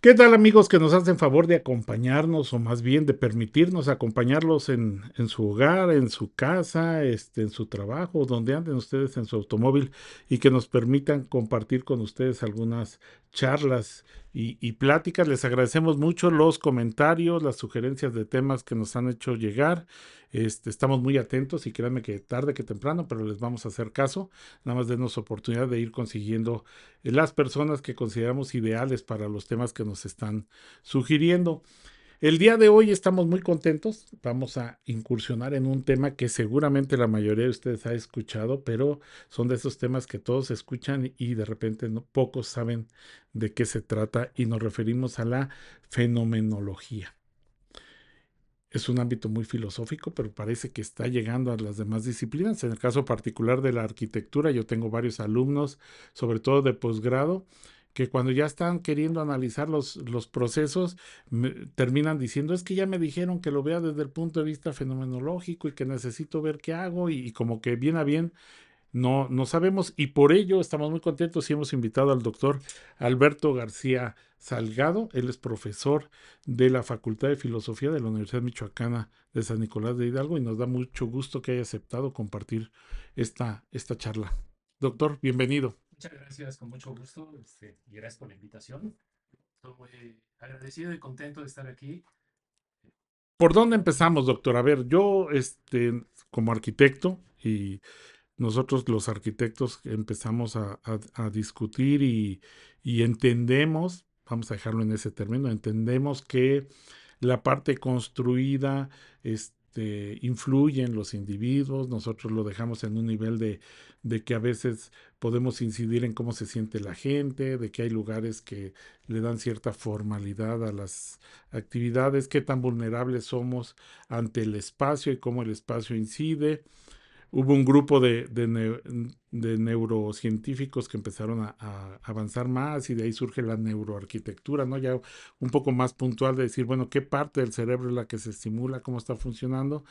¿Qué tal amigos que nos hacen favor de acompañarnos o más bien de permitirnos acompañarlos en su hogar, en su casa, en su trabajo, donde anden ustedes en su automóvil y que nos permitan compartir con ustedes algunas charlas y pláticas? Les agradecemos mucho los comentarios, las sugerencias de temas que nos han hecho llegar. Estamos muy atentos y créanme que tarde que temprano, pero les vamos a hacer caso. Nada más denos oportunidad de ir consiguiendo las personas que consideramos ideales para los temas que nos están sugiriendo. El día de hoy estamos muy contentos. Vamos a incursionar en un tema que seguramente la mayoría de ustedes ha escuchado, pero son de esos temas que todos escuchan y de repente no, pocos saben de qué se trata y nos referimos a la fenomenología. Es un ámbito muy filosófico, pero parece que está llegando a las demás disciplinas. En el caso particular de la arquitectura, yo tengo varios alumnos, sobre todo de posgrado, que cuando ya están queriendo analizar los procesos, terminan diciendo, es que ya me dijeron que lo vea desde el punto de vista fenomenológico y que necesito ver qué hago y como que bien a bien no sabemos y por ello estamos muy contentos y hemos invitado al doctor Alberto García Salgado. Él es profesor de la Facultad de Filosofía de la Universidad Michoacana de San Nicolás de Hidalgo y nos da mucho gusto que haya aceptado compartir esta charla. Doctor, bienvenido. Muchas gracias, con mucho gusto, y gracias por la invitación. Estoy muy agradecido y contento de estar aquí. ¿Por dónde empezamos, doctor? A ver, yo, como arquitecto y nosotros los arquitectos empezamos a discutir y entendemos, vamos a dejarlo en ese término, entendemos que la parte construida influye en los individuos, nosotros lo dejamos en un nivel de que a veces podemos incidir en cómo se siente la gente, de que hay lugares que le dan cierta formalidad a las actividades, qué tan vulnerables somos ante el espacio y cómo el espacio incide. Hubo un grupo de neurocientíficos que empezaron a avanzar más y de ahí surge la neuroarquitectura, ¿no? Ya un poco más puntual de decir, bueno, qué parte del cerebro es la que se estimula, cómo está funcionando.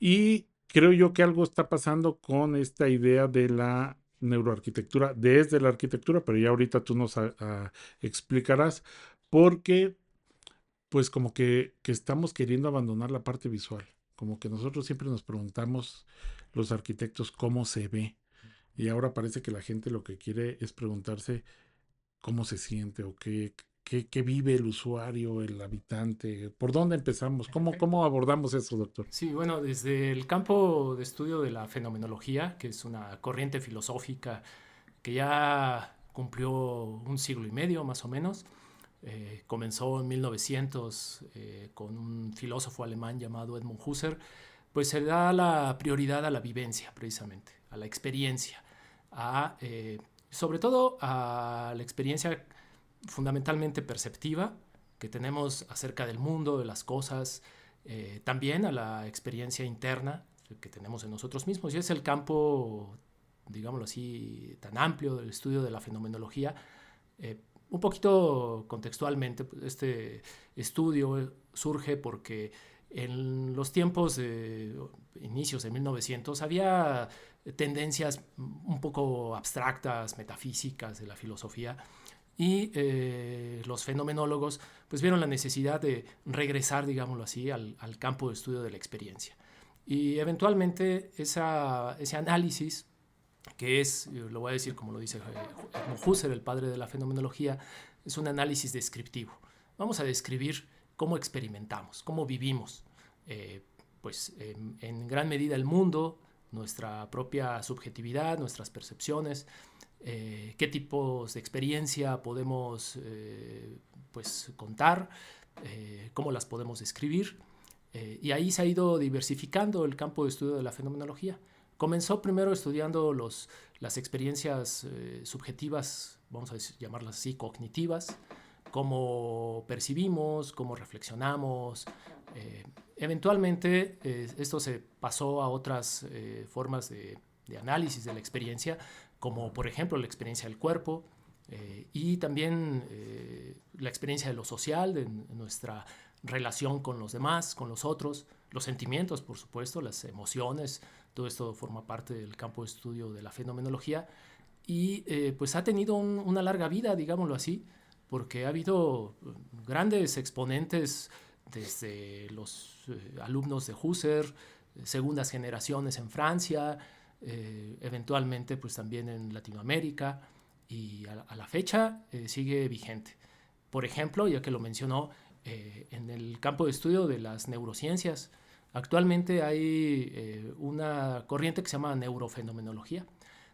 Y creo yo que algo está pasando con esta idea de la neuroarquitectura desde la arquitectura, pero ya ahorita tú nos explicarás, porque pues como que estamos queriendo abandonar la parte visual, como que nosotros siempre nos preguntamos los arquitectos cómo se ve y ahora parece que la gente lo que quiere es preguntarse cómo se siente o qué vive el usuario, el habitante, por dónde empezamos, En cómo efecto. abordamos eso, doctor. Sí, bueno, desde el campo de estudio de la fenomenología, que es una corriente filosófica que ya cumplió un siglo y medio más o menos, comenzó en 1900 con un filósofo alemán llamado Edmund Husserl, pues se da la prioridad a la vivencia precisamente, a la experiencia, sobre todo a la experiencia fundamentalmente perceptiva que tenemos acerca del mundo, de las cosas, también a la experiencia interna que tenemos en nosotros mismos. Y es el campo, digámoslo así, tan amplio del estudio de la fenomenología. Un poquito contextualmente, este estudio surge porque en los tiempos de inicios de 1900 había tendencias un poco abstractas, metafísicas de la filosofía, y los fenomenólogos pues vieron la necesidad de regresar, digámoslo así, al campo de estudio de la experiencia. Y eventualmente ese análisis, que es, lo voy a decir como lo dice Husserl, el padre de la fenomenología, es un análisis descriptivo. Vamos a describir cómo experimentamos, cómo vivimos, eh, pues en gran medida el mundo, nuestra propia subjetividad, nuestras percepciones, qué tipos de experiencia podemos pues contar, cómo las podemos describir. Y ahí se ha ido diversificando el campo de estudio de la fenomenología. Comenzó primero estudiando las experiencias subjetivas, vamos a llamarlas así, cognitivas, cómo percibimos, cómo reflexionamos. Eventualmente esto se pasó a otras formas de análisis de la experiencia, como por ejemplo la experiencia del cuerpo, y también la experiencia de lo social, de nuestra relación con los demás, con los otros, los sentimientos, por supuesto, las emociones, todo esto forma parte del campo de estudio de la fenomenología y pues ha tenido una larga vida, digámoslo así, porque ha habido grandes exponentes desde los alumnos de Husserl, segundas generaciones en Francia, eventualmente pues también en Latinoamérica, y a la fecha sigue vigente. Por ejemplo, ya que lo mencionó, en el campo de estudio de las neurociencias, actualmente hay una corriente que se llama neurofenomenología,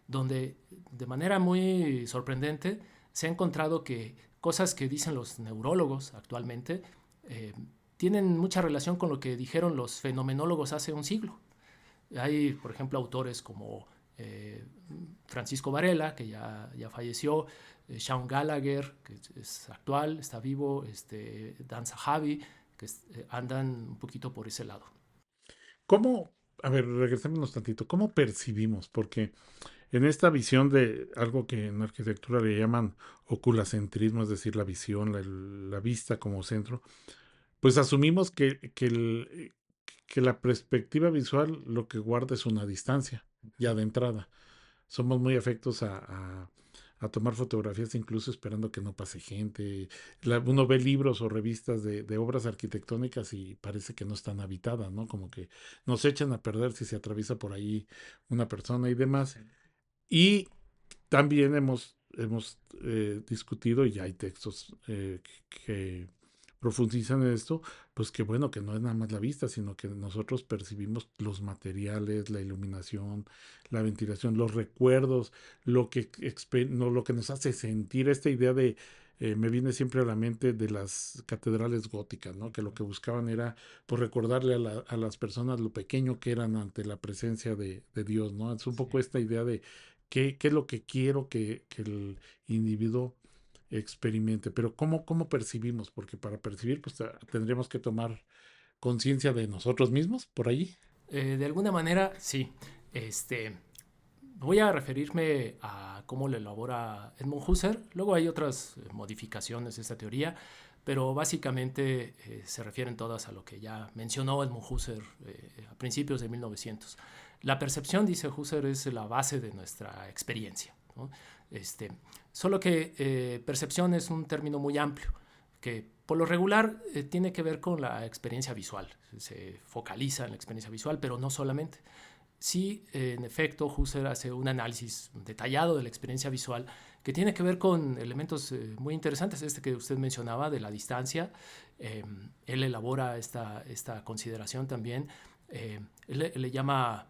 donde de manera muy sorprendente se ha encontrado que cosas que dicen los neurólogos actualmente eh, tienen mucha relación con lo que dijeron los fenomenólogos hace un siglo. Hay, por ejemplo, autores como Francisco Varela, que ya falleció, Sean Gallagher, que es actual, está vivo, Dan Zahavi, que andan un poquito por ese lado. ¿Cómo, a ver, regresémonos tantito, cómo percibimos? Porque en esta visión de algo que en arquitectura le llaman oculacentrismo, es decir, la visión, la vista como centro, pues asumimos que la perspectiva visual lo que guarda es una distancia, ya de entrada. Somos muy afectos a tomar fotografías incluso esperando que no pase gente. Uno ve libros o revistas de obras arquitectónicas y parece que no están habitadas, ¿no? Como que nos echan a perder si se atraviesa por ahí una persona y demás. Y también hemos discutido, y hay textos que profundizan en esto, pues que bueno, que no es nada más la vista, sino que nosotros percibimos los materiales, la iluminación, la ventilación, los recuerdos, no, lo que nos hace sentir esta idea de, me viene siempre a la mente de las catedrales góticas, ¿no? Que lo que buscaban era pues recordarle a las personas lo pequeño que eran ante la presencia de Dios, ¿no? Es un Sí. poco esta idea de qué es lo que quiero que el individuo experimente, pero ¿cómo percibimos? Porque para percibir, pues tendríamos que tomar conciencia de nosotros mismos por allí. De alguna manera, sí. Este, Voy a referirme a cómo lo elabora Edmund Husserl. Luego hay otras modificaciones de esta teoría, pero básicamente se refieren todas a lo que ya mencionó Edmund Husserl a principios de 1900. La percepción, dice Husserl, es la base de nuestra experiencia, ¿no? Este, Solo que percepción es un término muy amplio, que por lo regular tiene que ver con la experiencia visual. Se focaliza en la experiencia visual, pero no solamente. Sí, en efecto, Husserl hace un análisis detallado de la experiencia visual que tiene que ver con elementos muy interesantes, que usted mencionaba de la distancia. Él elabora esta consideración también. Él le llama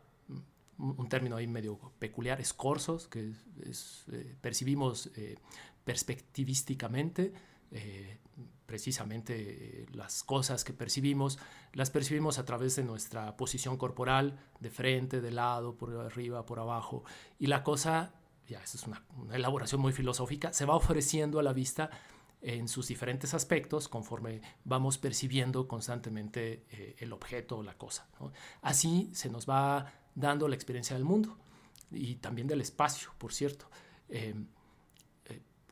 un término ahí medio peculiar, escorzos, que percibimos perspectivísticamente. Eh, Precisamente las cosas que percibimos, las percibimos a través de nuestra posición corporal, de frente, de lado, por arriba, por abajo, y la cosa, ya esa es una elaboración muy filosófica, se va ofreciendo a la vista en sus diferentes aspectos conforme vamos percibiendo constantemente el objeto o la cosa, ¿no? Así se nos va dando la experiencia del mundo y también del espacio, por cierto. Eh,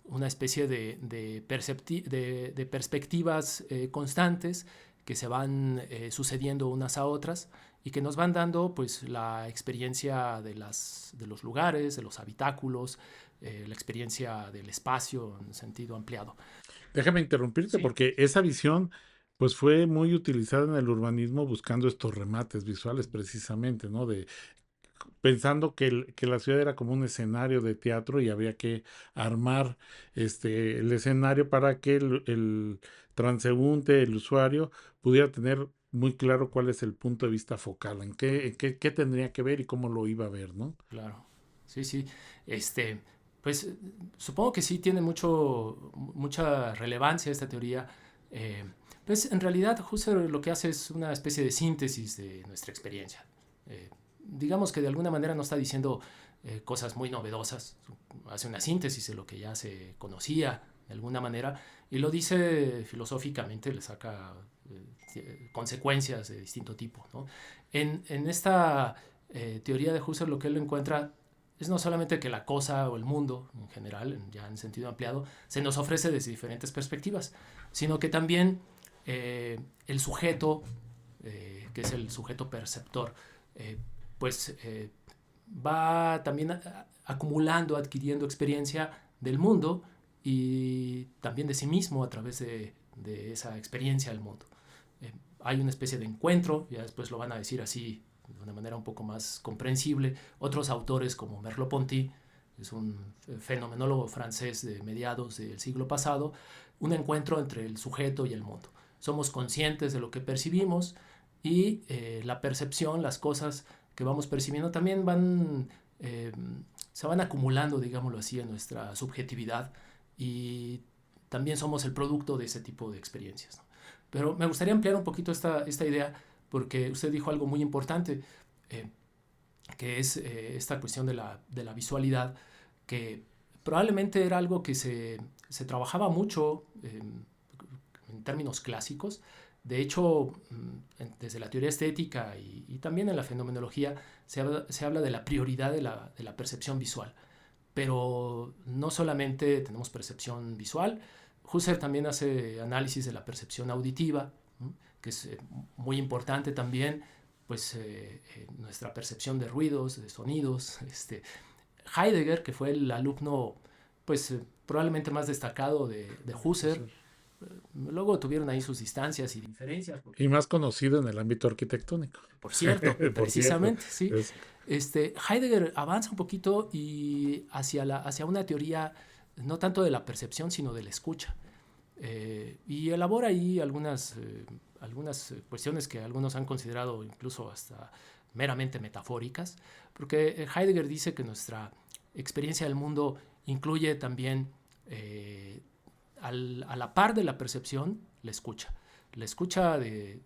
una especie de perspectivas constantes que se van sucediendo unas a otras y que nos van dando pues la experiencia de los lugares, de los habitáculos, la experiencia del espacio en sentido ampliado. Déjame interrumpirte Sí, porque esa visión pues fue muy utilizada en el urbanismo buscando estos remates visuales precisamente, ¿no? De pensando que la ciudad era como un escenario de teatro y había que armar el escenario para que el transeúnte, el usuario, pudiera tener muy claro cuál es el punto de vista focal, qué tendría que ver y cómo lo iba a ver, ¿no? claro. Sí, sí. Este, pues supongo que sí tiene mucha relevancia esta teoría. Eh, pues en realidad Husserl lo que hace es una especie de síntesis de nuestra experiencia. Digamos que de alguna manera no está diciendo cosas muy novedosas, hace una síntesis de lo que ya se conocía de alguna manera y lo dice filosóficamente, le saca consecuencias de distinto tipo, ¿no? En esta teoría de Husserl lo que él encuentra es no solamente que la cosa o el mundo en general, ya en sentido ampliado, se nos ofrece desde diferentes perspectivas, sino que también el sujeto, que es el sujeto perceptor, eh, pues va también acumulando, adquiriendo experiencia del mundo y también de sí mismo a través de esa experiencia del mundo. Hay una especie de encuentro, ya después lo van a decir así de una manera un poco más comprensible. Otros autores como Merleau-Ponty, es un fenomenólogo francés de mediados del siglo pasado, un encuentro entre el sujeto y el mundo. Somos conscientes de lo que percibimos y la percepción, las cosas que vamos percibiendo también se van acumulando, digámoslo así, en nuestra subjetividad y también somos el producto de ese tipo de experiencias, ¿no? Pero me gustaría ampliar un poquito esta idea porque usted dijo algo muy importante, eh, que es esta cuestión de la visualidad, que probablemente era algo que se trabajaba mucho en términos clásicos. De hecho, desde la teoría estética y también en la fenomenología se habla de la prioridad de la percepción visual. Pero no solamente tenemos percepción visual, Husserl también hace análisis de la percepción auditiva, ¿no? Que es muy importante también, pues nuestra percepción de ruidos, de sonidos. Heidegger, que fue el alumno pues probablemente más destacado de Husserl, luego tuvieron ahí sus distancias y diferencias. Y más conocido en el ámbito arquitectónico. Por cierto, Por cierto. precisamente, sí. Heidegger avanza un poquito y hacia una teoría no tanto de la percepción, sino de la escucha. Y elabora ahí algunas cuestiones que algunos han considerado incluso hasta meramente metafóricas, porque Heidegger dice que nuestra experiencia del mundo incluye también, a la par de la percepción, la escucha de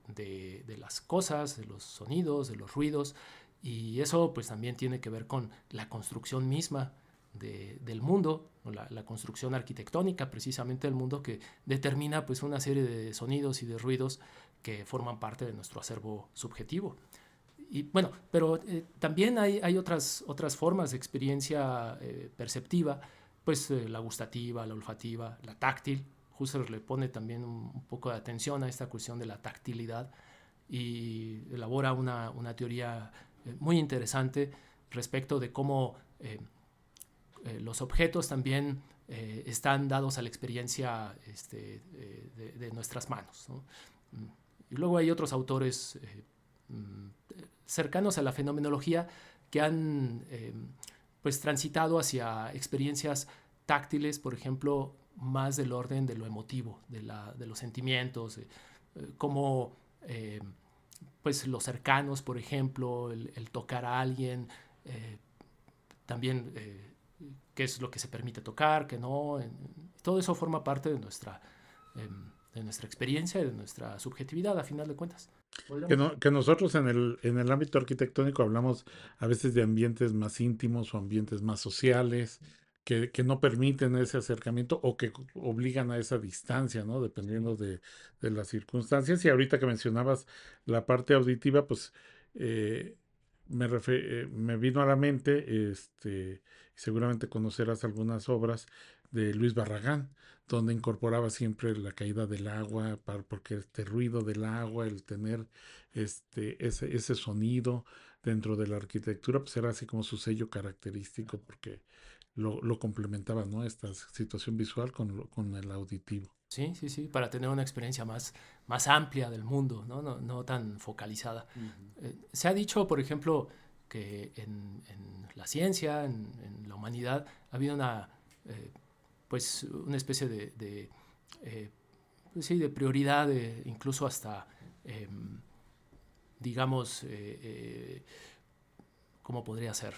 las cosas, de los sonidos, de los ruidos, y eso pues también tiene que ver con la construcción misma del mundo, la construcción arquitectónica precisamente del mundo, que determina pues una serie de sonidos y de ruidos que forman parte de nuestro acervo subjetivo. Y bueno, pero también hay otras formas de experiencia perceptiva, pues la gustativa, la olfativa, la táctil. Husserl le pone también un poco de atención a esta cuestión de la tactilidad y elabora una teoría muy interesante respecto de cómo los objetos también están dados a la experiencia de nuestras manos, ¿no? Y luego hay otros autores cercanos a la fenomenología que han pues transitado hacia experiencias táctiles, por ejemplo, más del orden de lo emotivo, de los sentimientos, como pues los cercanos, por ejemplo, el tocar a alguien, también qué es lo que se permite tocar, qué no. Todo eso forma parte de nuestra experiencia y de nuestra subjetividad, a final de cuentas. Que nosotros en el ámbito arquitectónico hablamos a veces de ambientes más íntimos o ambientes más sociales, que no permiten ese acercamiento o que obligan a esa distancia, ¿no? Dependiendo de las circunstancias. Y ahorita que mencionabas la parte auditiva, pues eh, me vino a la mente, seguramente conocerás algunas obras de Luis Barragán, donde incorporaba siempre la caída del agua, porque este ruido del agua, el tener ese sonido dentro de la arquitectura, pues era así como su sello característico, porque lo complementaba, ¿no? Esta situación visual con el auditivo. Sí, sí, sí, para tener una experiencia más amplia del mundo, ¿no? No tan focalizada. Se ha dicho, por ejemplo, que en la ciencia, en la humanidad, ha habido pues una especie pues sí, de prioridad, incluso hasta, digamos, ¿cómo podría ser?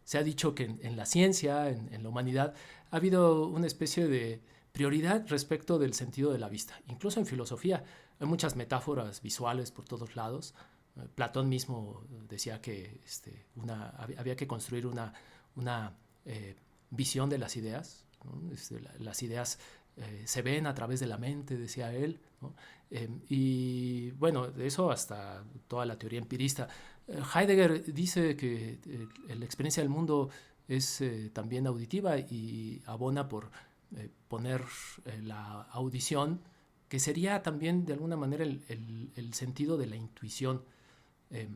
Se ha dicho que en la ciencia, en la humanidad, ha habido una especie de prioridad respecto del sentido de la vista. Incluso en filosofía hay muchas metáforas visuales por todos lados. Platón mismo decía que había que construir una visión de las ideas, ¿no? Las ideas se ven a través de la mente, decía él, ¿no? Y bueno, de eso hasta toda la teoría empirista. Heidegger dice que la experiencia del mundo es también auditiva y abona por poner la audición, que sería también de alguna manera el sentido de la intuición. Eh,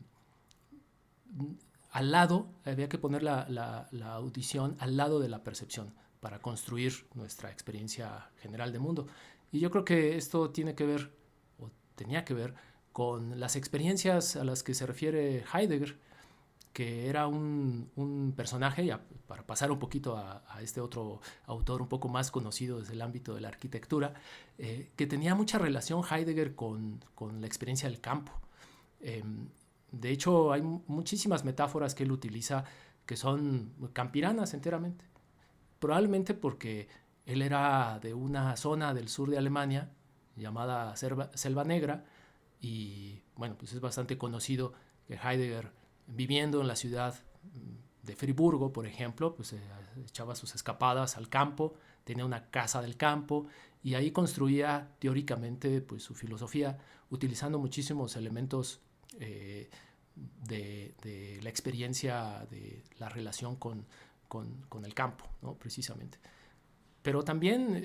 al lado, había que poner la audición al lado de la percepción para construir nuestra experiencia general de mundo. Y yo creo que esto tiene que ver, o tenía que ver, con las experiencias a las que se refiere Heidegger, que era un personaje, ya para pasar un poquito a este otro autor un poco más conocido desde el ámbito de la arquitectura, que tenía mucha relación Heidegger con la experiencia del campo. Eh, de hecho, hay muchísimas metáforas que él utiliza que son campiranas enteramente. Probablemente porque él era de una zona del sur de Alemania llamada Selva Negra, y bueno, pues es bastante conocido que Heidegger, viviendo en la ciudad de Friburgo, por ejemplo, pues echaba sus escapadas al campo, tenía una casa del campo y ahí construía teóricamente pues su filosofía utilizando muchísimos elementos de la experiencia de la relación con el campo, ¿no? Precisamente. Pero también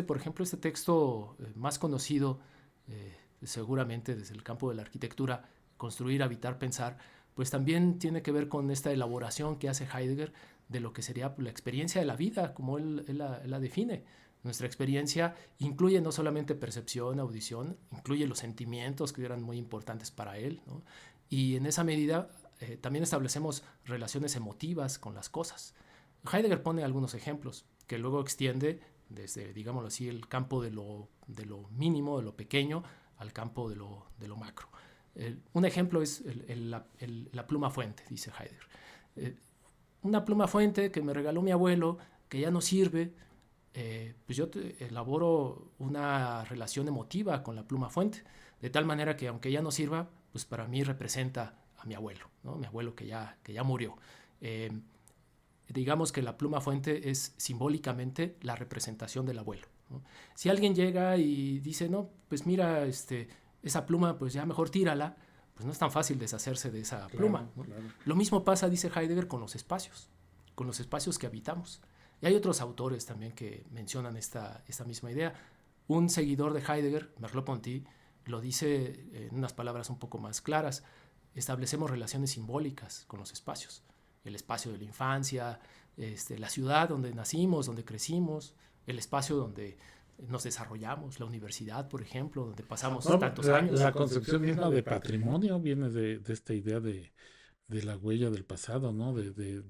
por ejemplo, este texto más conocido, seguramente desde el campo de la arquitectura, Construir, Habitar, Pensar, pues también tiene que ver con esta elaboración que hace Heidegger de lo que sería la experiencia de la vida, como él la define. Nuestra experiencia incluye no solamente percepción, audición, incluye los sentimientos que eran muy importantes para él, ¿no? Y en esa medida también establecemos relaciones emotivas con las cosas. Heidegger pone algunos ejemplos que luego extiende desde, digámoslo así, el campo de lo mínimo, de lo pequeño, al campo de lo macro. Un ejemplo es la pluma fuente, dice Heidegger. Una pluma fuente que me regaló mi abuelo, que ya no sirve, pues yo elaboro una relación emotiva con la pluma fuente, de tal manera que aunque ya no sirva, pues para mí representa a mi abuelo, ¿no? Mi abuelo que ya murió. Digamos que la pluma fuente es simbólicamente la representación del abuelo, ¿no? Si alguien llega y dice, no, pues mira, esa pluma, pues ya mejor tírala, pues no es tan fácil deshacerse de esa pluma, ¿no? Claro. Lo mismo pasa, dice Heidegger, con los espacios que habitamos. Y hay otros autores también que mencionan esta misma idea. Un seguidor de Heidegger, Merleau-Ponty, lo dice en unas palabras un poco más claras: establecemos relaciones simbólicas con los espacios. El espacio de la infancia, la ciudad donde nacimos, donde crecimos, el espacio donde nos desarrollamos, la universidad, por ejemplo, donde pasamos tantos años. La concepción misma de patrimonio viene de esta idea de la huella del pasado, ¿no? De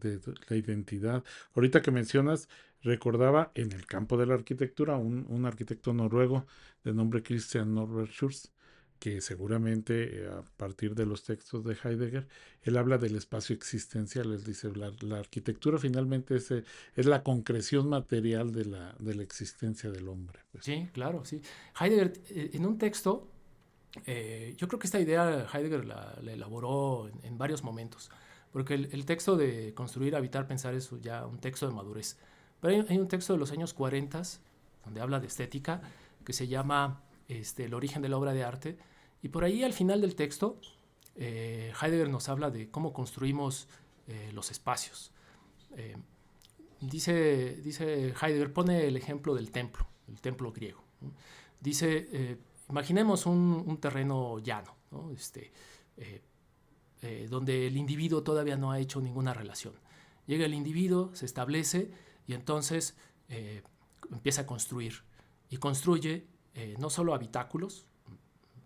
la identidad. Ahorita que mencionas, recordaba en el campo de la arquitectura un arquitecto noruego de nombre Christian Norberg Schurz, que seguramente a partir de los textos de Heidegger, él habla del espacio existencial. Él dice, la arquitectura finalmente es la concreción material de la existencia del hombre. Pues. Sí, claro, sí. Heidegger, en un texto, yo creo que esta idea Heidegger la elaboró en varios momentos, porque el texto de Construir, Habitar, Pensar es ya un texto de madurez. Pero hay un texto de los años 40 donde habla de estética, que se llama El origen de la obra de arte, y por ahí al final del texto Heidegger nos habla de cómo construimos los espacios. Dice Heidegger, pone el ejemplo del templo, el templo griego, ¿no? Dice, imaginemos un terreno llano, ¿no? Donde el individuo todavía no ha hecho ninguna relación. Llega el individuo, se establece y entonces empieza a construir. Y construye no solo habitáculos,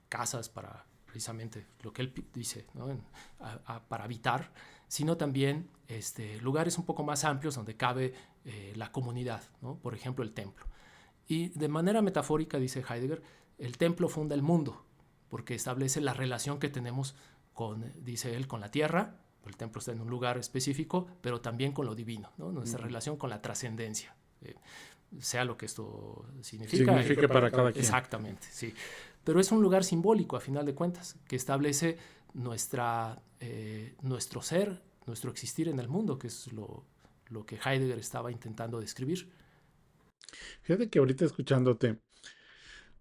casas para precisamente lo que él dice, ¿no? Para habitar, sino también lugares un poco más amplios donde cabe la comunidad, ¿no? Por ejemplo, el templo. Y de manera metafórica, dice Heidegger, el templo funda el mundo, porque establece la relación que tenemos dice él, con la tierra. El templo está en un lugar específico, pero también con lo divino, ¿no? Nuestra relación con la trascendencia, sea lo que esto significa. Significa para cada quien. Exactamente, sí. Pero es un lugar simbólico, a final de cuentas, que establece nuestro ser, nuestro existir en el mundo, que es lo que Heidegger estaba intentando describir. Fíjate que ahorita escuchándote,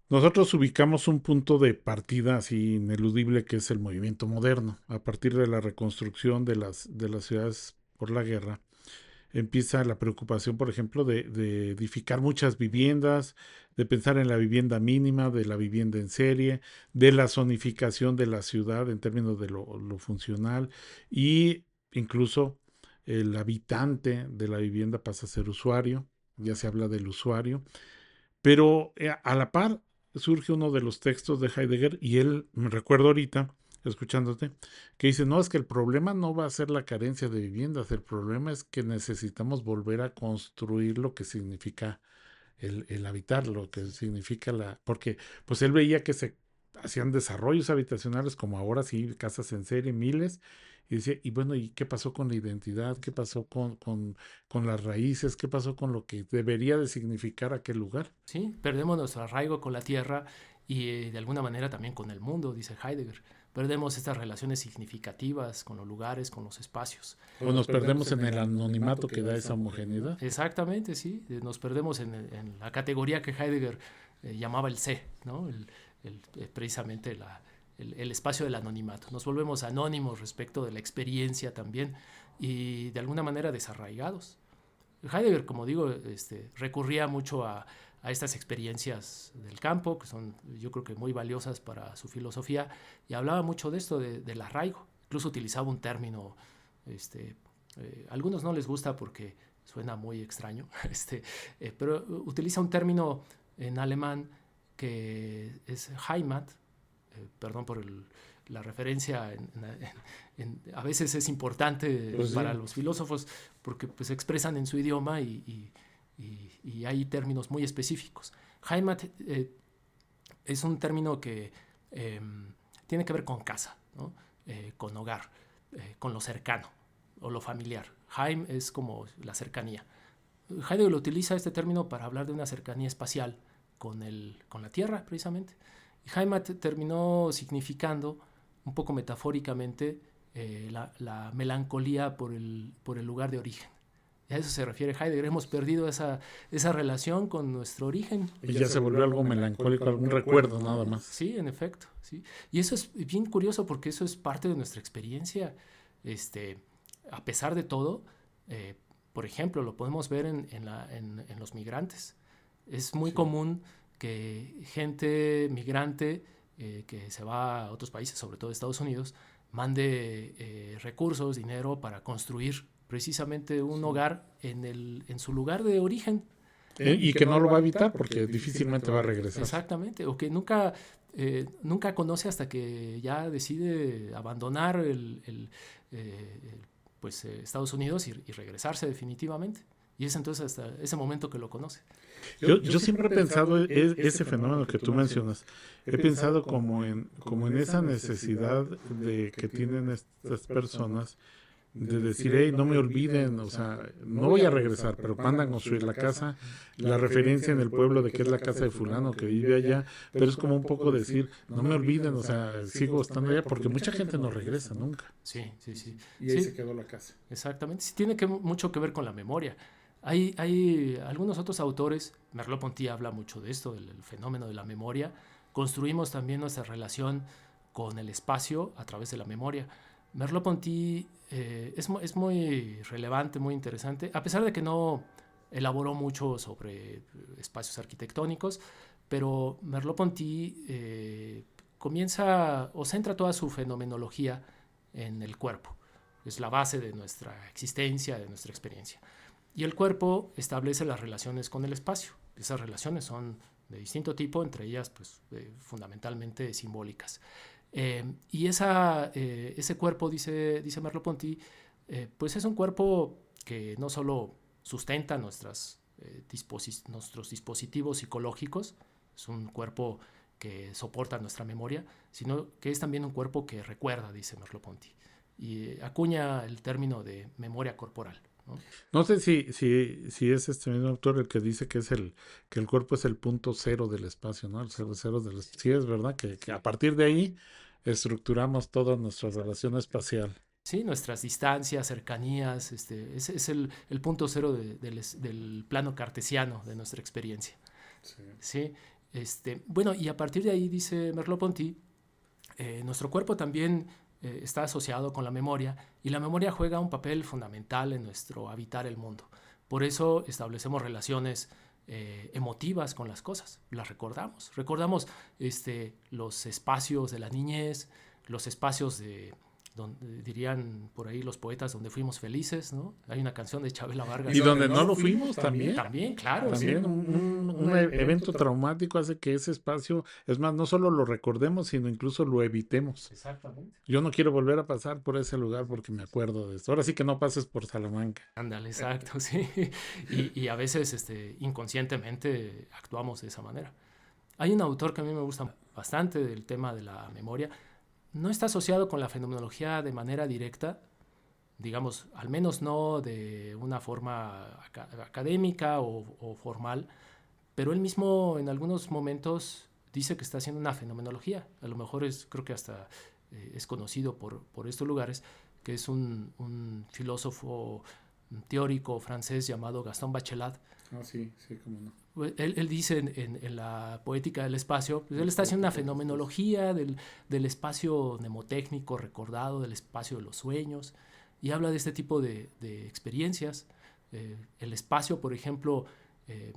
nosotros ubicamos un punto de partida así ineludible, que es el movimiento moderno. A partir de la reconstrucción de las ciudades por la guerra, empieza la preocupación, por ejemplo, de edificar muchas viviendas, de pensar en la vivienda mínima, de la vivienda en serie, de la zonificación de la ciudad en términos de lo funcional, y incluso el habitante de la vivienda pasa a ser usuario, ya se habla del usuario, pero a la par surge uno de los textos de Heidegger, y él, me recuerdo ahorita, escuchándote, que dice, no, es que el problema no va a ser la carencia de viviendas, el problema es que necesitamos volver a construir lo que significa el habitar, lo que significa porque pues él veía que se hacían desarrollos habitacionales como ahora sí, casas en serie, miles, y decía, y bueno, ¿y qué pasó con la identidad? ¿Qué pasó con las raíces? ¿Qué pasó con lo que debería de significar aquel lugar? ¿Sí? Perdemos nuestro arraigo con la tierra y de alguna manera también con el mundo, dice Heidegger. Perdemos estas relaciones significativas con los lugares, con los espacios. O nos perdemos en el anonimato que da esa homogeneidad. Exactamente, sí. Nos perdemos en la categoría que Heidegger llamaba el sé, ¿no? Precisamente el espacio del anonimato. Nos volvemos anónimos respecto de la experiencia también y de alguna manera desarraigados. Heidegger, como digo, recurría mucho a estas experiencias del campo, que son yo creo que muy valiosas para su filosofía, y hablaba mucho de esto, del arraigo. Incluso utilizaba un término, a algunos no les gusta porque suena muy extraño, pero utiliza un término en alemán que es Heimat, perdón por la referencia, a veces es importante pues para sí, los filósofos porque pues expresan en su idioma y hay términos muy específicos. Heimat es un término que tiene que ver con casa, ¿no? Con hogar, con lo cercano o lo familiar. Heim es como la cercanía. Heidegger lo utiliza este término para hablar de una cercanía espacial con la Tierra, precisamente. Y Heimat terminó significando, un poco metafóricamente, la melancolía por el lugar de origen. Y a eso se refiere Heidegger. Hemos perdido esa relación con nuestro origen. Y ya se volvió algo melancólico, algún recuerdo nada más. Sí, en efecto. Sí. Y eso es bien curioso porque eso es parte de nuestra experiencia. A pesar de todo, por ejemplo, lo podemos ver en los migrantes. Es muy común que gente migrante que se va a otros países, sobre todo Estados Unidos, mande recursos, dinero para construir precisamente un hogar en su lugar de origen. Y que no lo va a evitar porque difícilmente va a regresar. Exactamente, o que nunca conoce hasta que ya decide abandonar Estados Unidos y regresarse definitivamente. Y es entonces hasta ese momento que lo conoce. Yo siempre he pensado ese fenómeno que tú mencionas. He pensado como en esa necesidad de que tienen estas personas de decir, hey, no me olviden, o sea, no voy a regresar, pero mandan a construir la casa, la referencia en el pueblo de que es la casa de fulano que vive allá, pero es como un poco decir, no me olviden, o sea, sigo estando allá, porque mucha gente no regresa nunca. Sí, sí, sí. Y ahí se quedó la casa. Exactamente, sí, tiene mucho que ver con la memoria. Hay algunos otros autores, Merleau-Ponty habla mucho de esto, del fenómeno de la memoria. Construimos también nuestra relación con el espacio a través de la memoria. Merleau-Ponty es muy relevante, muy interesante, a pesar de que no elaboró mucho sobre espacios arquitectónicos, pero Merleau-Ponty comienza o centra toda su fenomenología en el cuerpo. Es la base de nuestra existencia, de nuestra experiencia. Y el cuerpo establece las relaciones con el espacio. Esas relaciones son de distinto tipo, entre ellas pues, fundamentalmente simbólicas. Y ese cuerpo, dice Merleau-Ponty, pues es un cuerpo que no solo sustenta nuestros dispositivos psicológicos, es un cuerpo que soporta nuestra memoria, sino que es también un cuerpo que recuerda, dice Merleau-Ponty, y acuña el término de memoria corporal. No sé si es este mismo autor el que dice que que el cuerpo es el punto cero del espacio, ¿no? El cero del espacio. Sí, es verdad que a partir de ahí estructuramos toda nuestra relación espacial. Sí, nuestras distancias, cercanías, es el punto cero del plano cartesiano de nuestra experiencia. Sí. Bueno, y a partir de ahí, dice Merleau-Ponty, nuestro cuerpo también está asociado con la memoria, y la memoria juega un papel fundamental en nuestro habitar el mundo. Por eso establecemos relaciones emotivas con las cosas, las recordamos los espacios de la niñez, los espacios donde dirían por ahí los poetas, donde fuimos felices, ¿no? Hay una canción de Chabela Vargas. Y donde no lo fuimos también. También, claro. También Sí. un evento traumático hace que ese espacio, es más, no solo lo recordemos, sino incluso lo evitemos. Exactamente. Yo no quiero volver a pasar por ese lugar porque me acuerdo de esto. Ahora sí que no pases por Salamanca. Ándale, exacto, sí. Y a veces inconscientemente actuamos de esa manera. Hay un autor que a mí me gusta bastante del tema de la memoria. No está asociado con la fenomenología de manera directa, digamos, al menos no de una forma académica o formal, pero él mismo en algunos momentos dice que está haciendo una fenomenología. A lo mejor creo que hasta es conocido por estos lugares, que es un filósofo teórico francés llamado Gaston Bachelard. Ah, sí, sí, cómo no. Él dice en la poética del espacio, pues él está haciendo una fenomenología del espacio mnemotécnico recordado, del espacio de los sueños, y habla de este tipo de experiencias. El espacio, por ejemplo, de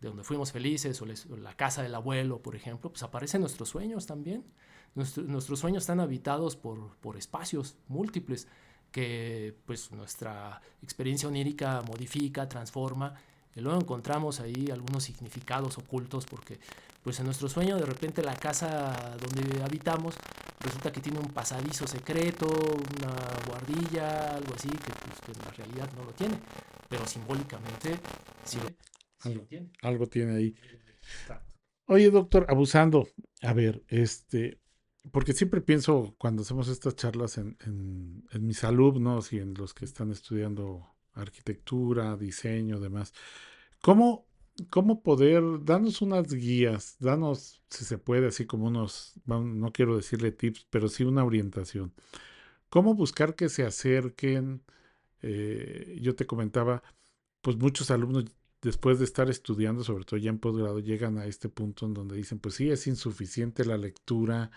donde fuimos felices, o la casa del abuelo, por ejemplo, pues aparecen nuestros sueños también. Nuestros sueños están habitados por espacios múltiples que pues nuestra experiencia onírica modifica, transforma, y luego encontramos ahí algunos significados ocultos, porque pues en nuestro sueño de repente la casa donde habitamos resulta que tiene un pasadizo secreto, una guardilla, algo así, que en la realidad no lo tiene, pero simbólicamente sí lo tiene. Algo tiene ahí. Oye, doctor, abusando, a ver, porque siempre pienso cuando hacemos estas charlas en mis alumnos y en los que están estudiando arquitectura, diseño, demás, ¿cómo, cómo poder darnos unas guías, danos, si se puede, así como no quiero decirle tips, pero sí una orientación? ¿Cómo buscar que se acerquen? Yo te comentaba, pues muchos alumnos después de estar estudiando, sobre todo ya en posgrado, llegan a este punto en donde dicen, pues sí, es insuficiente la lectura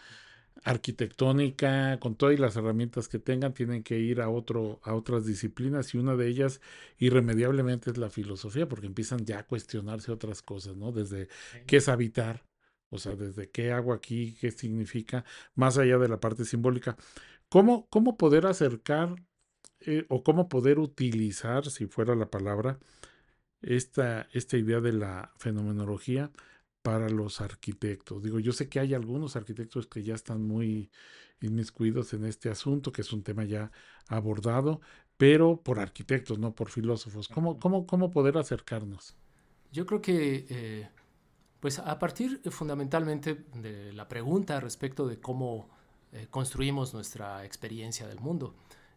arquitectónica, con todas las herramientas que tengan, tienen que ir a otras disciplinas, y una de ellas irremediablemente es la filosofía, porque empiezan ya a cuestionarse otras cosas, ¿no? Desde qué es habitar, o sea, desde qué hago aquí, qué significa, más allá de la parte simbólica. ¿Cómo poder acercar o cómo poder utilizar, si fuera la palabra, esta idea de la fenomenología para los arquitectos? Digo, yo sé que hay algunos arquitectos que ya están muy inmiscuidos en este asunto, que es un tema ya abordado, pero por arquitectos, no por filósofos. ¿Cómo poder acercarnos? Yo creo que pues a partir fundamentalmente de la pregunta respecto de cómo construimos nuestra experiencia del mundo.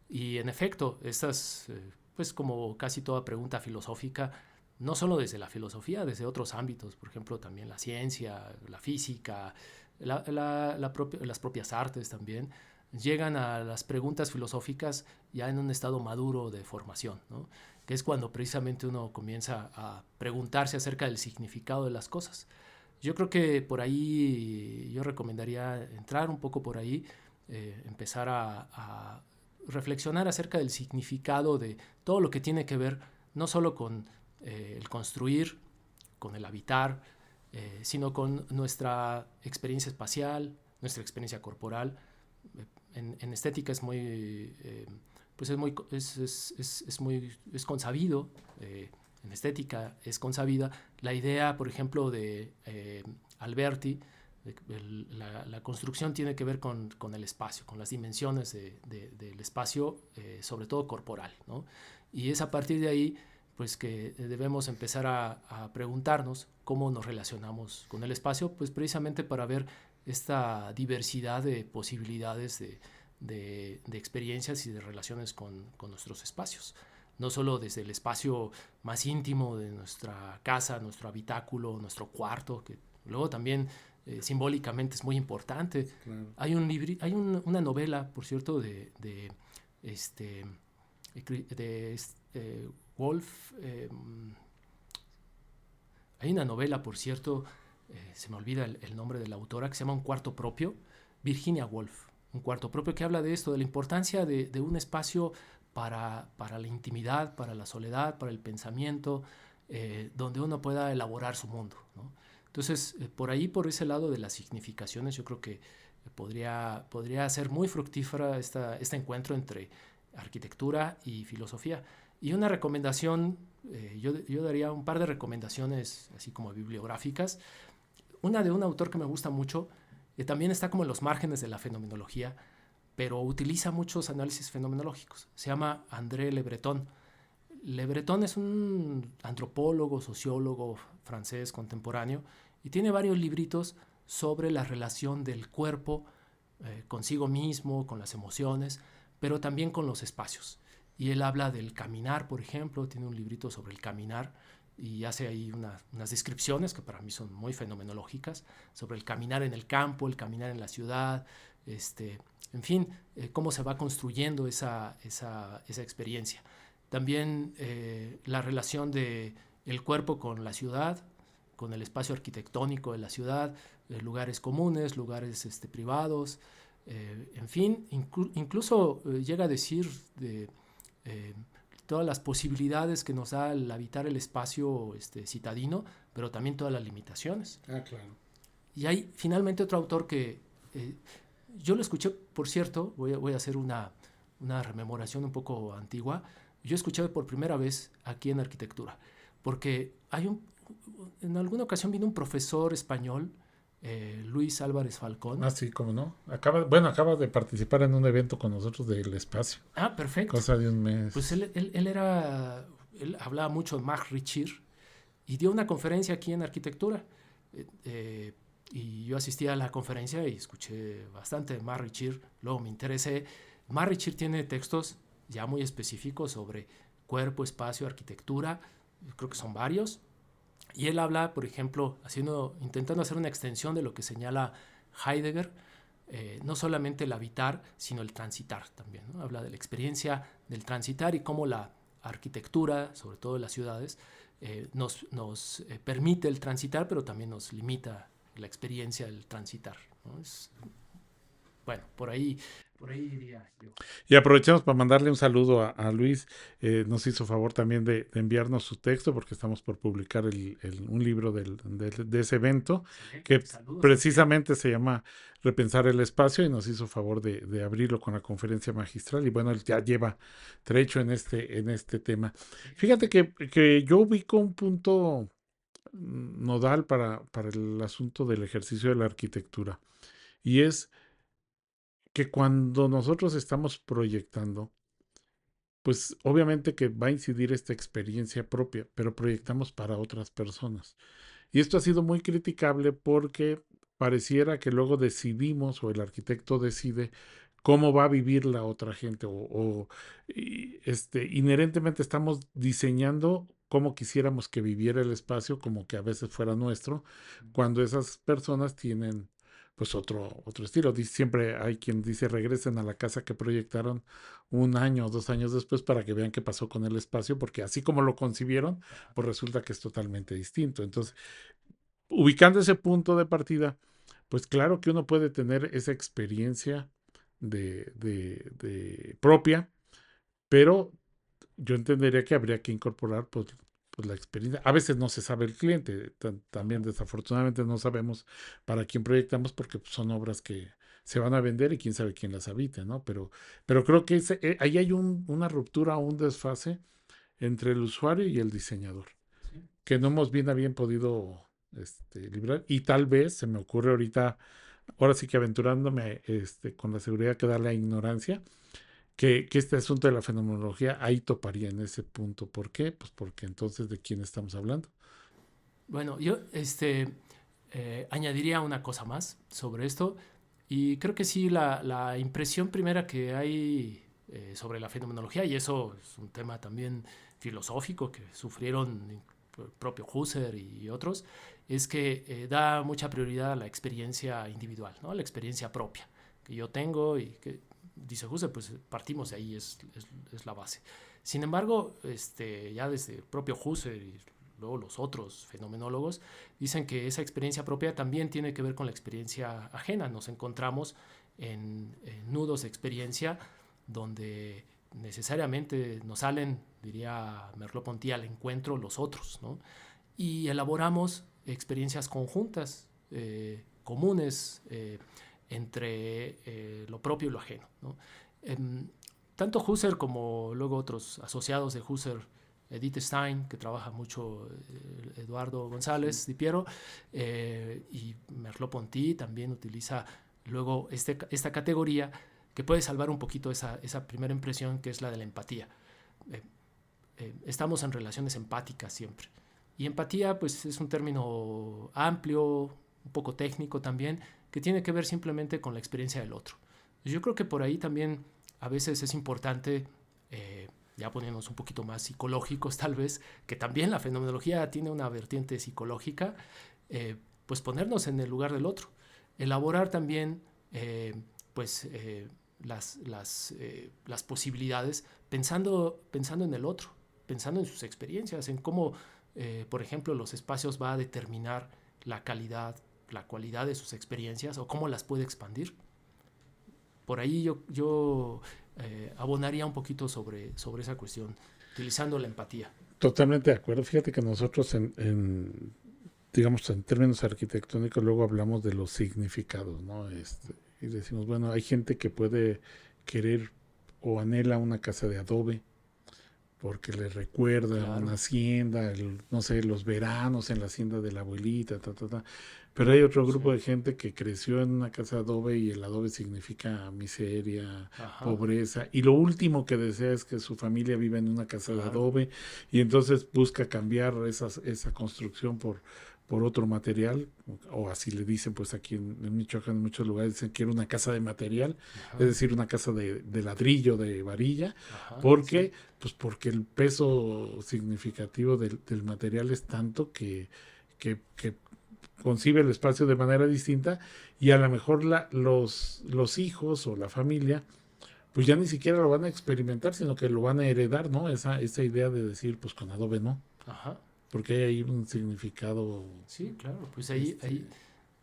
Y en efecto, estas, pues como casi toda pregunta filosófica, no solo desde la filosofía, desde otros ámbitos, por ejemplo, también la ciencia, la física, las propias artes también, llegan a las preguntas filosóficas ya en un estado maduro de formación, ¿no? Que es cuando precisamente uno comienza a preguntarse acerca del significado de las cosas. Yo creo que por ahí yo recomendaría entrar un poco por ahí, empezar a reflexionar acerca del significado de todo lo que tiene que ver no solo con el construir, con el habitar, sino con nuestra experiencia espacial, nuestra experiencia corporal. En estética es muy, pues es consabido, en estética es consabida la idea, por ejemplo, de Alberti. La construcción tiene que ver con el espacio, con las dimensiones del espacio, sobre todo corporal, ¿no? Y es a partir de ahí pues que debemos empezar a preguntarnos cómo nos relacionamos con el espacio, pues precisamente para ver esta diversidad de posibilidades de experiencias y de relaciones con nuestros espacios. No solo desde el espacio más íntimo de nuestra casa, nuestro habitáculo, nuestro cuarto, que luego también simbólicamente es muy importante. Claro. Hay una novela, por cierto, de Wolf. Hay una novela, por cierto, se me olvida el nombre de la autora, que se llama Un cuarto propio, Virginia Woolf. un cuarto propio, que habla de esto, de la importancia de un espacio para la intimidad, para la soledad, para el pensamiento, donde uno pueda elaborar su mundo, ¿no? Entonces, por ahí, por ese lado de las significaciones, yo creo que podría ser muy fructífera este encuentro entre arquitectura y filosofía. Y una recomendación, yo daría un par de recomendaciones así como bibliográficas. Una de un autor que me gusta mucho, que también está como en los márgenes de la fenomenología, pero utiliza muchos análisis fenomenológicos. Se llama André Le Breton. Le Breton es un antropólogo, sociólogo francés contemporáneo y tiene varios libritos sobre la relación del cuerpo consigo mismo, con las emociones, pero también con los espacios. Y él habla del caminar, por ejemplo, tiene un librito sobre el caminar y hace ahí unas descripciones que para mí son muy fenomenológicas sobre el caminar en el campo, el caminar en la ciudad, en fin, cómo se va construyendo esa experiencia. También la relación de el cuerpo con la ciudad, con el espacio arquitectónico de la ciudad, lugares comunes, lugares privados, en fin, incluso llega a decir de eh, todas las posibilidades que nos da el habitar el espacio citadino, pero también todas las limitaciones. Ah, claro. Y hay finalmente otro autor que yo lo escuché, por cierto, voy a hacer una rememoración un poco antigua. Yo escuché por primera vez aquí en arquitectura, porque en alguna ocasión vino un profesor español, Luis Álvarez Falcón. Ah, sí, cómo no. Acaba de participar en un evento con nosotros del espacio. Ah, perfecto. Cosa de un Pues mes. él hablaba mucho de Max Richir y dio una conferencia aquí en arquitectura. Y yo asistí a la conferencia y escuché bastante de Max Richir. Luego me interesé. Max Richir tiene textos ya muy específicos sobre cuerpo, espacio, arquitectura. Creo que son varios. Y él habla, por ejemplo, intentando hacer una extensión de lo que señala Heidegger, no solamente el habitar, sino el transitar también, ¿no? Habla de la experiencia del transitar y cómo la arquitectura, sobre todo en las ciudades, nos permite el transitar, pero también nos limita la experiencia del transitar, ¿no? Bueno, por ahí diría yo. Y aprovechamos para mandarle un saludo a Luis. Nos hizo favor también de enviarnos su texto porque estamos por publicar un libro de ese evento Excelente. que Saludos también. precisamente se llama Repensar el Espacio y nos hizo favor de abrirlo con la conferencia magistral. Y bueno, él ya lleva trecho en este tema. Fíjate que yo ubico un punto nodal para el asunto del ejercicio de la arquitectura y es que cuando nosotros estamos proyectando, pues obviamente que va a incidir esta experiencia propia, pero proyectamos para otras personas. Y esto ha sido muy criticable porque pareciera que luego decidimos o el arquitecto decide cómo va a vivir la otra gente inherentemente estamos diseñando cómo quisiéramos que viviera el espacio, como que a veces fuera nuestro, cuando esas personas tienen pues otro estilo. Siempre hay quien dice regresen a la casa que proyectaron un año o 2 años después para que vean qué pasó con el espacio, porque así como lo concibieron, pues resulta que es totalmente distinto. Entonces, ubicando ese punto de partida, pues claro que uno puede tener esa experiencia de propia, pero yo entendería que habría que incorporar pues la experiencia. A veces no se sabe el cliente, también desafortunadamente no sabemos para quién proyectamos porque pues, son obras que se van a vender y quién sabe quién las habita, ¿no? Pero creo que ahí hay una ruptura o un desfase entre el usuario y el diseñador Sí. que no hemos bien a bien podido librar. Y tal vez se me ocurre ahorita, ahora sí que aventurándome con la seguridad que da la ignorancia, que este asunto de la fenomenología ahí toparía en ese punto. ¿Por qué? Pues porque entonces de quién estamos hablando. Bueno, yo añadiría una cosa más sobre esto. Y creo que sí, la impresión primera que hay sobre la fenomenología, y eso es un tema también filosófico que sufrieron el propio Husserl y otros, es que da mucha prioridad a la experiencia individual, ¿no? La experiencia propia que yo tengo y que, dice Husserl, pues partimos de ahí, es la base. Sin embargo, ya desde el propio Husserl y luego los otros fenomenólogos, dicen que esa experiencia propia también tiene que ver con la experiencia ajena. Nos encontramos en nudos de experiencia donde necesariamente nos salen, diría Merleau-Ponty, al encuentro los otros, ¿no? Y elaboramos experiencias conjuntas, comunes, entre lo propio y lo ajeno, ¿no? Tanto Husserl como luego otros asociados de Husserl, Edith Stein, que trabaja mucho, Eduardo González Di Piero, y Merleau-Ponty también utiliza luego esta categoría que puede salvar un poquito esa primera impresión, que es la de la empatía. Estamos en relaciones empáticas siempre. Y empatía, pues, es un término amplio, un poco técnico también, que tiene que ver simplemente con la experiencia del otro. Yo creo que por ahí también a veces es importante, ya poniéndonos un poquito más psicológicos tal vez, que también la fenomenología tiene una vertiente psicológica, pues ponernos en el lugar del otro. Elaborar también, pues, las posibilidades pensando en el otro, pensando en sus experiencias, en cómo, por ejemplo, los espacios va a determinar la calidad, la cualidad de sus experiencias o cómo las puede expandir. Por ahí yo abonaría un poquito sobre esa cuestión, utilizando la empatía. Totalmente de acuerdo. Fíjate que nosotros digamos, en términos arquitectónicos, luego hablamos de los significados, ¿no? Y decimos, bueno, hay gente que puede querer o anhela una casa de adobe porque le recuerda Claro. una hacienda, no sé, los veranos en la hacienda de la abuelita, Pero hay otro grupo Sí. de gente que creció en una casa de adobe y el adobe significa miseria, Ajá. pobreza, y lo último que desea es que su familia viva en una casa de Claro. adobe, y entonces busca cambiar esa construcción por otro material, o así le dicen, pues aquí en Michoacán en muchos lugares dicen que era una casa de material, es Ajá. decir, una casa de ladrillo, de varilla, Ajá. porque Sí. pues porque el peso significativo del material es tanto que concibe el espacio de manera distinta, y a lo mejor los hijos o la familia pues ya ni siquiera lo van a experimentar, sino que lo van a heredar, ¿no? Esa idea de decir, pues con adobe no, Ajá. porque hay ahí un significado, Sí, claro. Pues este, ahí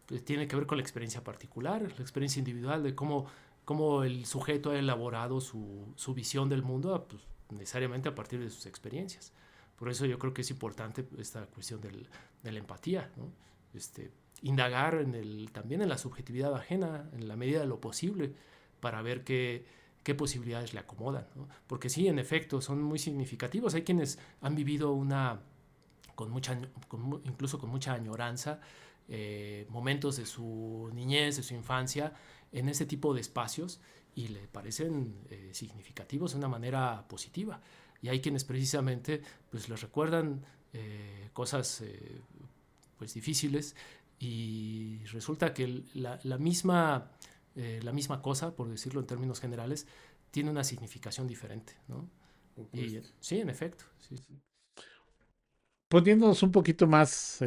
pues, tiene que ver con la experiencia particular, la experiencia individual, de cómo el sujeto ha elaborado su visión del mundo, pues, necesariamente a partir de sus experiencias. Por eso yo creo que es importante esta cuestión de la empatía, ¿no? Indagar también en la subjetividad ajena, en la medida de lo posible, para ver qué posibilidades le acomodan, ¿no? Porque sí, en efecto, son muy significativos. Hay quienes han vivido incluso con mucha añoranza, momentos de su niñez, de su infancia, en ese tipo de espacios, y le parecen significativos de una manera positiva. Y hay quienes precisamente pues les recuerdan cosas pues difíciles, y resulta que la misma cosa, por decirlo en términos generales, tiene una significación diferente, ¿no? Y sí, en efecto. Sí, sí. poniéndonos un poquito más,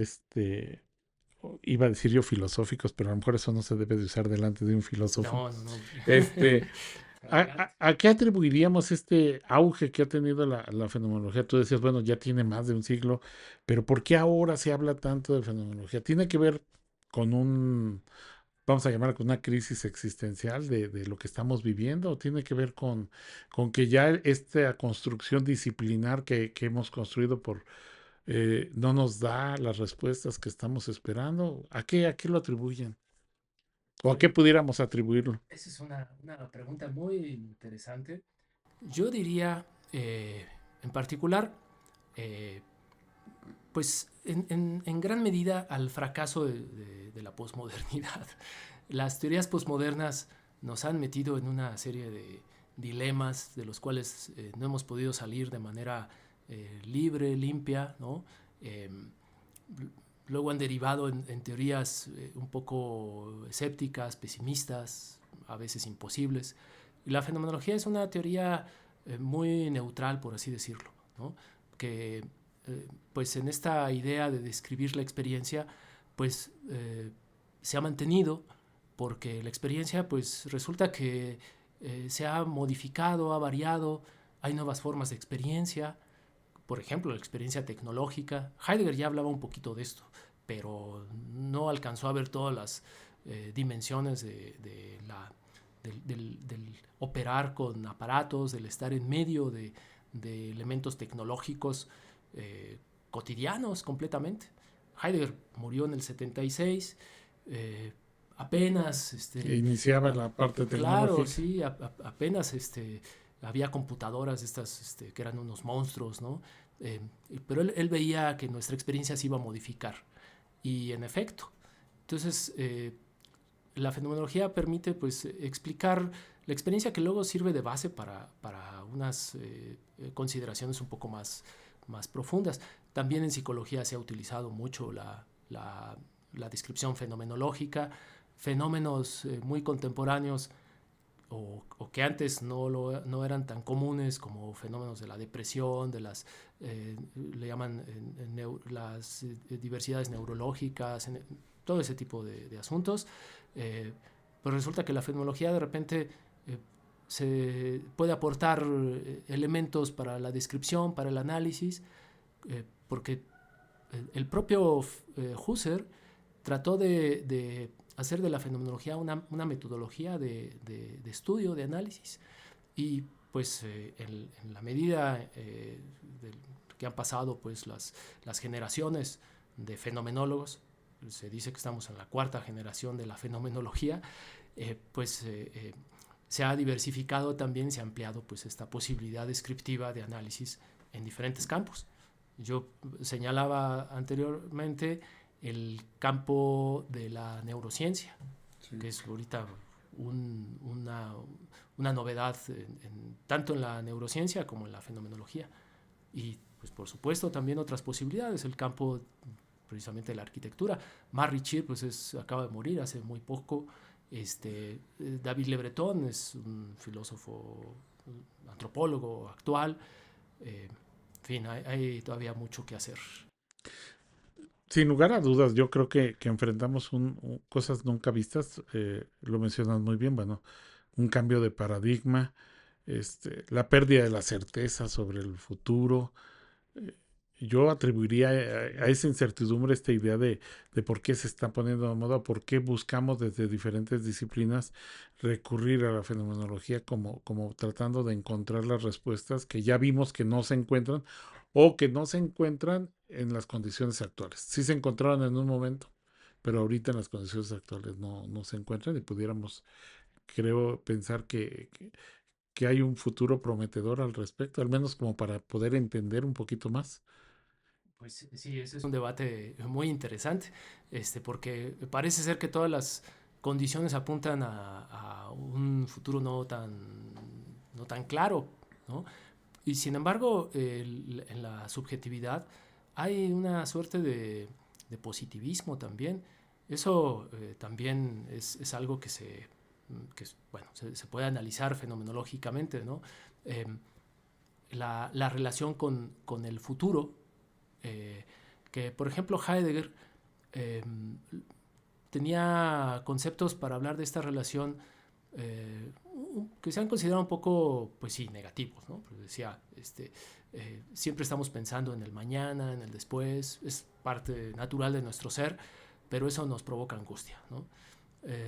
iba a decir yo filosóficos, pero a lo mejor eso no se debe de usar delante de un filósofo. No, no, no. Este, Adelante. ¿A qué atribuiríamos este auge que ha tenido la fenomenología? Tú decías, bueno, ya tiene más de un siglo, pero ¿por qué ahora se habla tanto de fenomenología? ¿Tiene que ver con vamos a llamar, con una crisis existencial de lo que estamos viviendo? ¿O tiene que ver con que ya esta construcción disciplinar que hemos construido no nos da las respuestas que estamos esperando? ¿A qué lo atribuyen? ¿O a qué Oye, pudiéramos atribuirlo? esa es una pregunta muy interesante. Yo diría, en particular, eh, pues en gran medida al fracaso de la posmodernidad. Las teorías posmodernas nos han metido en una serie de dilemas de los cuales no hemos podido salir de manera libre, limpia, ¿no? Eh, Luego han derivado en teorías un poco escépticas, pesimistas, a veces imposibles. Y la fenomenología es una teoría muy neutral, por así decirlo, ¿no? Que pues en esta idea de describir la experiencia, pues se ha mantenido, porque la experiencia pues resulta que se ha modificado, ha variado, hay nuevas formas de experiencia, por ejemplo, la experiencia tecnológica. Heidegger ya hablaba un poquito de esto, pero no alcanzó a ver todas las dimensiones del operar con aparatos, del estar en medio de elementos tecnológicos cotidianos completamente. Heidegger murió en el 76, apenas, Iniciaba la parte claro, tecnológica. sí, apenas había computadoras estas que eran unos monstruos, ¿no? Pero él veía que nuestra experiencia se iba a modificar. Y en efecto, entonces la fenomenología permite pues explicar la experiencia que luego sirve de base para unas consideraciones un poco más profundas. También en psicología se ha utilizado mucho la descripción fenomenológica, fenómenos muy contemporáneos o que antes no eran tan comunes como fenómenos de la depresión, le llaman las diversidades neurológicas, todo ese tipo de asuntos. Pero resulta que la fenomenología de repente se puede aportar elementos para la descripción, para el análisis, porque el propio Husserl trató de hacer de la fenomenología una metodología de estudio, de análisis. Y pues en la medida que han pasado pues las generaciones de fenomenólogos, se dice que estamos en la cuarta generación de la fenomenología, se ha diversificado también, se ha ampliado pues esta posibilidad descriptiva de análisis en diferentes campos. Yo señalaba anteriormente el campo de la neurociencia, sí, que es ahorita una novedad tanto en la neurociencia como en la fenomenología. Y pues por supuesto también otras posibilidades, el campo precisamente de la arquitectura. Marie Ritchie pues acaba de morir hace muy poco. David Le Breton es un filósofo, un antropólogo actual. En fin, hay todavía mucho que hacer. Sin lugar a dudas, yo creo que enfrentamos cosas nunca vistas, lo mencionas muy bien, bueno, un cambio de paradigma, la pérdida de la certeza sobre el futuro. eh, yo atribuiría a esa incertidumbre esta idea de por qué se está poniendo de moda, por qué buscamos desde diferentes disciplinas recurrir a la fenomenología como tratando de encontrar las respuestas que ya vimos que no se encuentran o que no se encuentran en las condiciones actuales. Sí se encontraron en un momento, pero ahorita en las condiciones actuales no se encuentran y pudiéramos, creo, pensar que hay un futuro prometedor al respecto, al menos como para poder entender un poquito más. Pues sí, ese es un debate muy interesante, porque parece ser que todas las condiciones apuntan a un futuro no tan claro, ¿no? Y sin embargo, en la subjetividad hay una suerte de positivismo también. Eso también es algo bueno, se puede analizar fenomenológicamente, ¿no? Eh, la relación con el futuro, que por ejemplo Heidegger eh, tenía conceptos para hablar de esta relación que se han considerado un poco, pues sí, negativos, ¿no? Pues decía, siempre estamos pensando en el mañana, en el después, es parte natural de nuestro ser, pero eso nos provoca angustia, ¿no?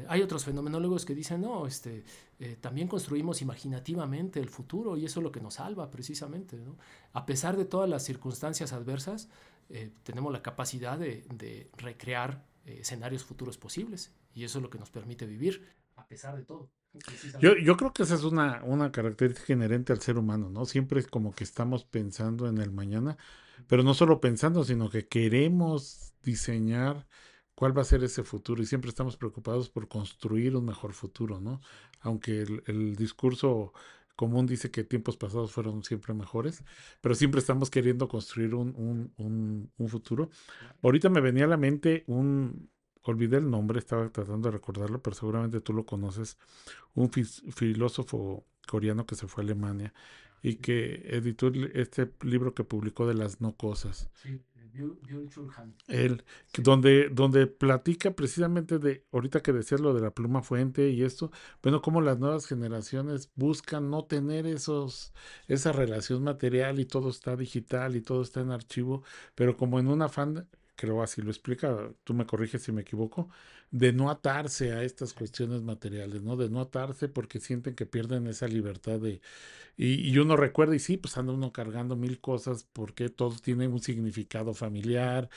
Hay otros fenomenólogos que dicen, no, también construimos imaginativamente el futuro y eso es lo que nos salva precisamente, ¿no? A pesar de todas las circunstancias adversas, tenemos la capacidad de recrear escenarios futuros posibles y eso es lo que nos permite vivir a pesar de todo. Yo creo que esa es una característica inherente al ser humano, ¿no? Siempre es como que estamos pensando en el mañana, pero no solo pensando, sino que queremos diseñar cuál va a ser ese futuro y siempre estamos preocupados por construir un mejor futuro, ¿no? Aunque el discurso común dice que tiempos pasados fueron siempre mejores, pero siempre estamos queriendo construir un futuro. Ahorita me venía a la mente olvidé el nombre, estaba tratando de recordarlo, pero seguramente tú lo conoces, un filósofo coreano que se fue a Alemania y que editó este libro que publicó de las no cosas. Sí, Byul-Chul Han. Él, Sí, donde platica precisamente de, ahorita que decías lo de la pluma fuente y esto, bueno, cómo las nuevas generaciones buscan no tener esa relación material y todo está digital y todo está en archivo, pero como en un afán, creo así lo explica, tú me corriges si me equivoco, de no atarse a estas sí, cuestiones materiales, ¿no? De no atarse porque sienten que pierden esa libertad y uno recuerda, y sí, pues anda uno cargando mil cosas porque todo tiene un significado familiar,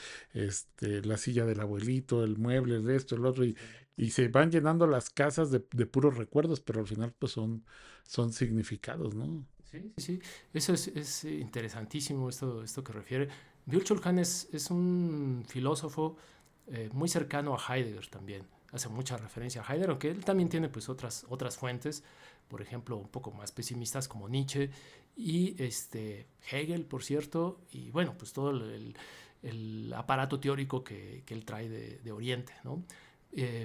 la silla del abuelito, el mueble, el esto, el otro, sí. y se van llenando las casas de puros recuerdos, pero al final pues son significados, ¿no? Sí, sí, sí. Eso es interesantísimo esto que refiere. Byul-Chul Han es un filósofo muy cercano a Heidegger también. Hace mucha referencia a Heidegger, aunque él también tiene pues otras fuentes, por ejemplo, un poco más pesimistas como Nietzsche y Hegel, por cierto, y bueno, pues todo el aparato teórico que él trae de Oriente, ¿no?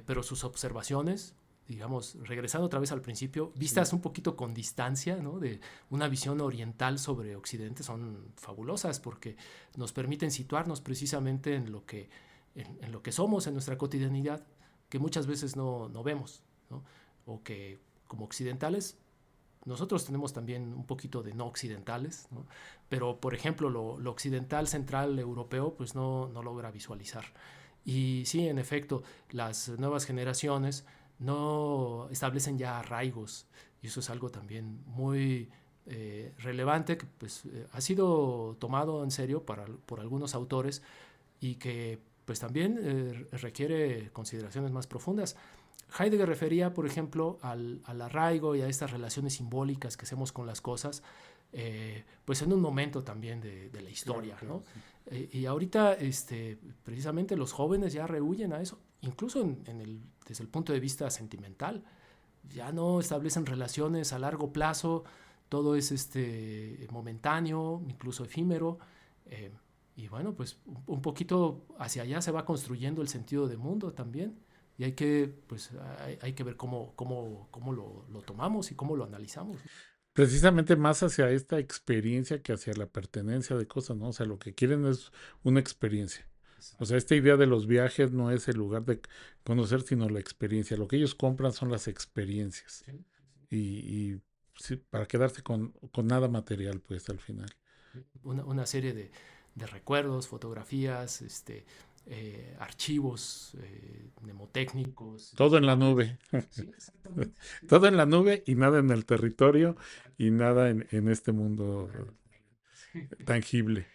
Pero sus observaciones, digamos, regresando otra vez al principio, Sí. vistas un poquito con distancia, ¿no? De una visión oriental sobre Occidente, son fabulosas porque nos permiten situarnos precisamente en lo que somos, en nuestra cotidianidad, que muchas veces no vemos, ¿no? O que como occidentales, nosotros tenemos también un poquito de no occidentales, ¿no? Pero por ejemplo lo occidental central europeo pues no logra visualizar. Y sí, en efecto, las nuevas generaciones no establecen ya arraigos y eso es algo también muy relevante que pues, ha sido tomado en serio por algunos autores y que pues también requiere consideraciones más profundas. Heidegger refería, por ejemplo, al arraigo y a estas relaciones simbólicas que hacemos con las cosas, pues en un momento también de la Claro, historia, claro, ¿no? sí. Y ahorita, precisamente los jóvenes ya rehuyen a eso, incluso desde el punto de vista sentimental. Ya no establecen relaciones a largo plazo, todo es momentáneo, incluso efímero. eh, y bueno, pues un poquito hacia allá se va construyendo el sentido de mundo también. Y hay que ver cómo lo tomamos y cómo lo analizamos. Precisamente más hacia esta experiencia que hacia la pertenencia de cosas, ¿no? O sea, lo que quieren es una experiencia. O sea, Exacto. esta idea de los viajes no es el lugar de conocer, sino la experiencia. Lo que ellos compran son las experiencias. Sí, Y sí, para quedarse con nada material, pues al final. sí. Una serie de recuerdos, fotografías, archivos mnemotécnicos, Todo en la visuales. nube. Sí, exactamente. Sí, Todo en la nube y nada en el territorio y exacto. nada en este mundo Sí. tangible.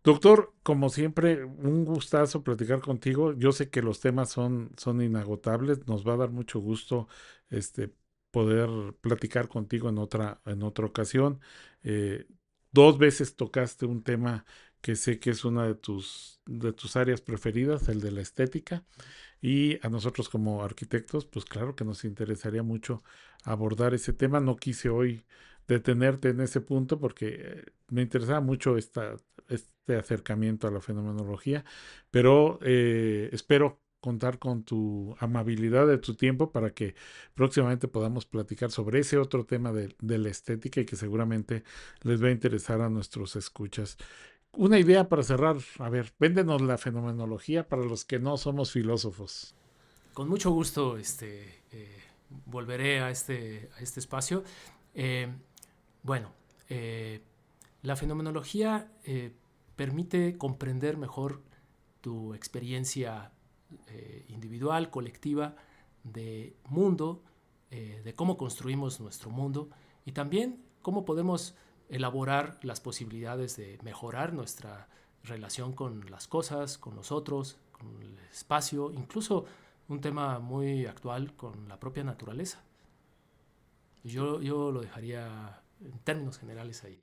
Doctor, como siempre, un gustazo platicar contigo. Yo sé que los temas son inagotables. Nos va a dar mucho gusto este, poder platicar contigo en otra ocasión. Eh, dos veces tocaste un tema que sé que es una de tus áreas preferidas, el de la estética. Y a nosotros como arquitectos, pues claro que nos interesaría mucho abordar ese tema. No quise hoy detenerte en ese punto porque me interesaba mucho este acercamiento a la fenomenología, pero espero contar con tu amabilidad de tu tiempo para que próximamente podamos platicar sobre ese otro tema de la estética y que seguramente les va a interesar a nuestros escuchas. Una idea para cerrar, a ver, véndenos la fenomenología para los que no somos filósofos. Con mucho gusto volveré a este espacio. Eh, bueno, la fenomenología permite comprender mejor tu experiencia individual, colectiva, de mundo, de cómo construimos nuestro mundo y también cómo podemos elaborar las posibilidades de mejorar nuestra relación con las cosas, con los otros, con el espacio, incluso un tema muy actual con la propia naturaleza. Yo lo dejaría en términos generales ahí.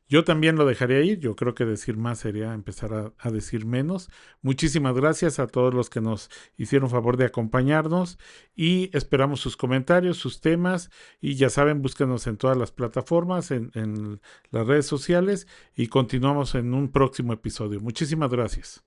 Yo también lo dejaría ir. Yo creo que decir más sería empezar a decir menos. Muchísimas gracias a todos los que nos hicieron favor de acompañarnos y esperamos sus comentarios, sus temas y ya saben, búsquenos en todas las plataformas, en las redes sociales y continuamos en un próximo episodio. Muchísimas gracias.